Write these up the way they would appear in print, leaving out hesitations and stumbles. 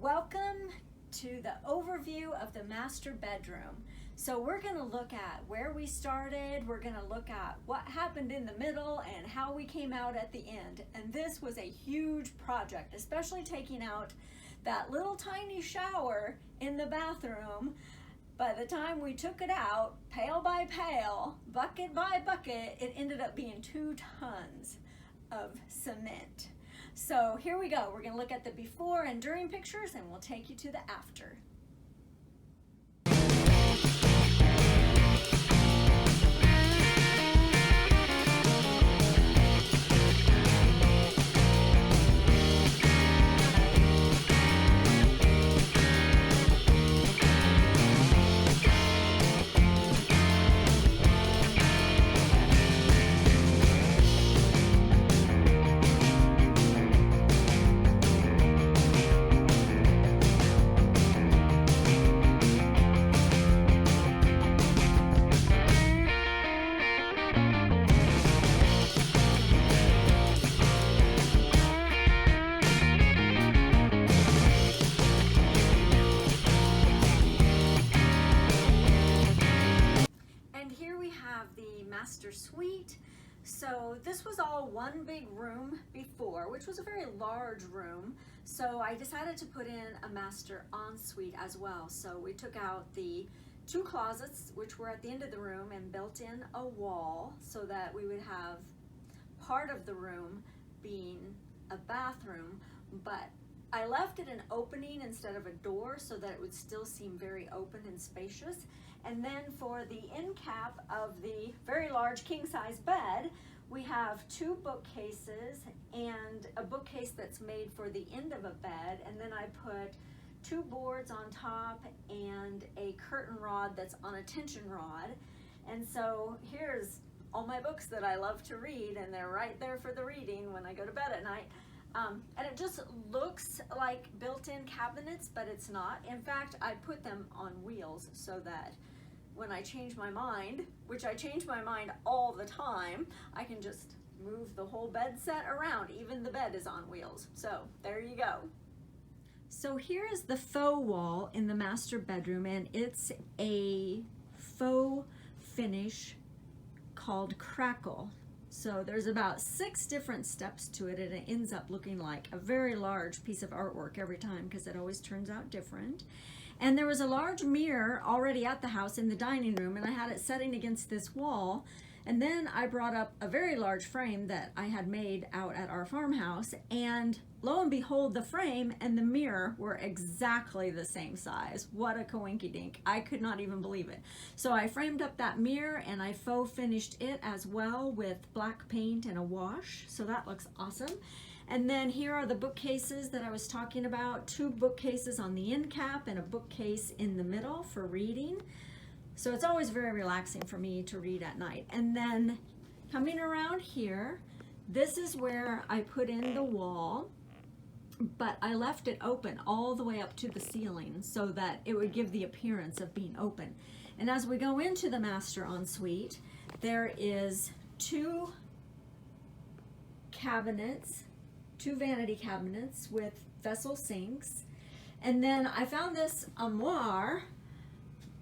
Welcome to the overview of the master bedroom. So we're going to look at where we started, we're going to look at what happened in the middle and how we came out at the end. And this was a huge project, especially taking out that little tiny shower in the bathroom. By the time we took it out, pail by pail, bucket by bucket, it ended up being 2 tons of cement. So here we go. We're going to look at the before and during pictures, and we'll take you to the after. The master suite. So this was all one big room before, which was a very large room. So I decided to put in a master ensuite as well. So we took out the 2 closets, which were at the end of the room, and built in a wall so that we would have part of the room being a bathroom, but I left it an opening instead of a door so that it would still seem very open and spacious. And then for the end cap of the very large king-size bed, we have 2 bookcases and a bookcase that's made for the end of a bed. And then I put 2 boards on top and a curtain rod that's on a tension rod. And so here's all my books that I love to read, and they're right there for the reading when I go to bed at night. And it just looks like built-in cabinets, but it's not. In fact, I put them on wheels so that when I change my mind, which I change my mind all the time, I can just move the whole bed set around. Even the bed is on wheels. So there you go. So here is the faux wall in the master bedroom, and it's a faux finish called crackle. So there's about 6 different steps to it, and it ends up looking like a very large piece of artwork every time because it always turns out different. And there was a large mirror already at the house in the dining room, and I had it setting against this wall. And then I brought up a very large frame that I had made out at our farmhouse, and lo and behold, the frame and the mirror were exactly the same size. What a coinky-dink. I could not even believe it. So I framed up that mirror and I faux finished it as well with black paint and a wash. So that looks awesome. And then here are the bookcases that I was talking about. 2 bookcases on the end cap and a bookcase in the middle for reading. So it's always very relaxing for me to read at night. And then coming around here, this is where I put in the wall, but I left it open all the way up to the ceiling so that it would give the appearance of being open. And as we go into the master ensuite, there is 2 cabinets, 2 vanity cabinets with vessel sinks. And then I found this armoire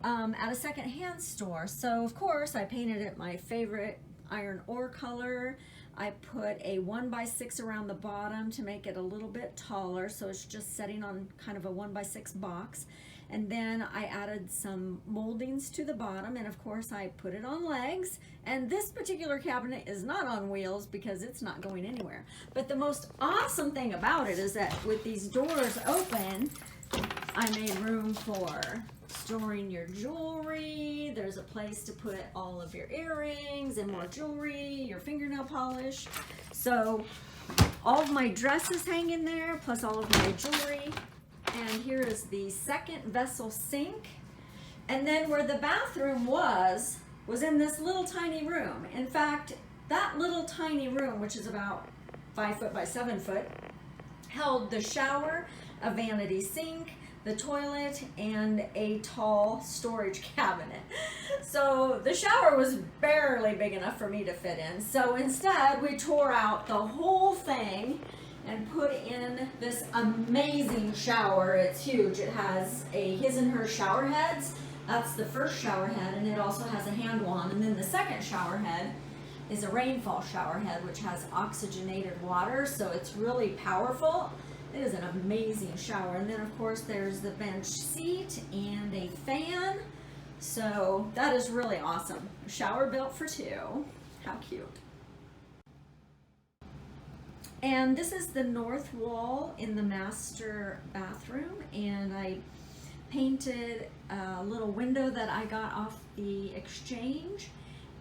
at a secondhand store. So of course I painted it my favorite iron ore color. I put a 1x6 around the bottom to make it a little bit taller, so it's just setting on kind of a 1x6 box. And then I added some moldings to the bottom, and of course I put it on legs. And this particular cabinet is not on wheels because it's not going anywhere. But the most awesome thing about it is that with these doors open, I made room for storing your jewelry. There's a place to put all of your earrings and more jewelry, your fingernail polish. So all of my dresses hang in there, plus all of my jewelry. And here is the second vessel sink. And then where the bathroom was in this little tiny room. In fact, that little tiny room, which is about 5 foot by 7 foot, held the shower, a vanity sink, the toilet, and a tall storage cabinet. So the shower was barely big enough for me to fit in. So instead, we tore out the whole thing and put in this amazing shower. It's huge. It has a his and her shower heads. That's the first shower head, and it also has a hand wand. And then the second shower head is a rainfall shower head, which has oxygenated water, so it's really powerful. It is an amazing shower. And then of course there's the bench seat and a fan. So that is really awesome. A shower built for two. How cute. And this is the north wall in the master bathroom, and I painted a little window that I got off the exchange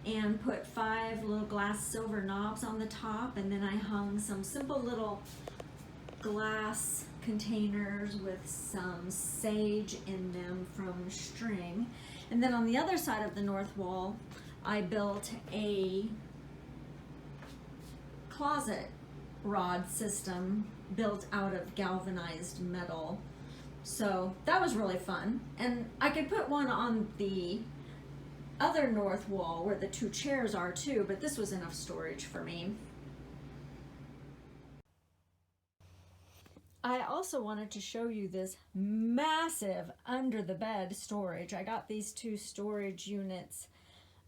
and put 5 little glass silver knobs on the top, and then I hung some simple little glass containers with some sage in them from string. And then on the other side of the north wall, I built a closet rod system built out of galvanized metal. So that was really fun. And I could put one on the other north wall where the 2 chairs are too, but this was enough storage for me. I also wanted to show you this massive under the bed storage. I got these 2 storage units,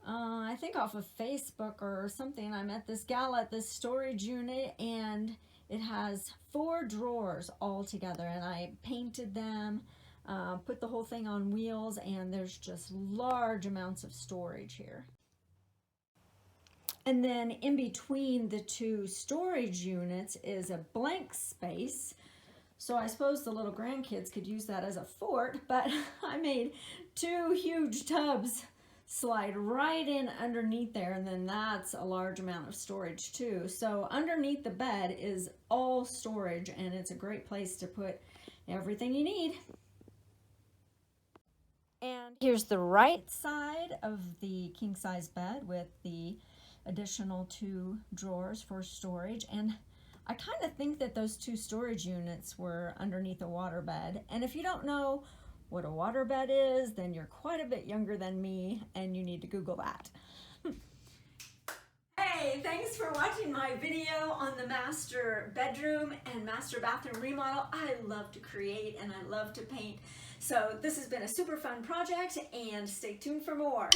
I think off of Facebook or something. I met this gal at this storage unit, and it has 4 drawers all together, and I painted them, put the whole thing on wheels, and there's just large amounts of storage here. And then in between the 2 storage units is a blank space. So I suppose the little grandkids could use that as a fort, but I made 2 huge tubs slide right in underneath there, and then that's a large amount of storage too. So underneath the bed is all storage, and it's a great place to put everything you need. And here's the right side of the king size bed with the additional 2 drawers for storage. And I kind of think that those 2 storage units were underneath a waterbed. And if you don't know what a waterbed is, then you're quite a bit younger than me, and you need to Google that. Hey, thanks for watching my video on the master bedroom and master bathroom remodel. I love to create and I love to paint. So this has been a super fun project, and stay tuned for more.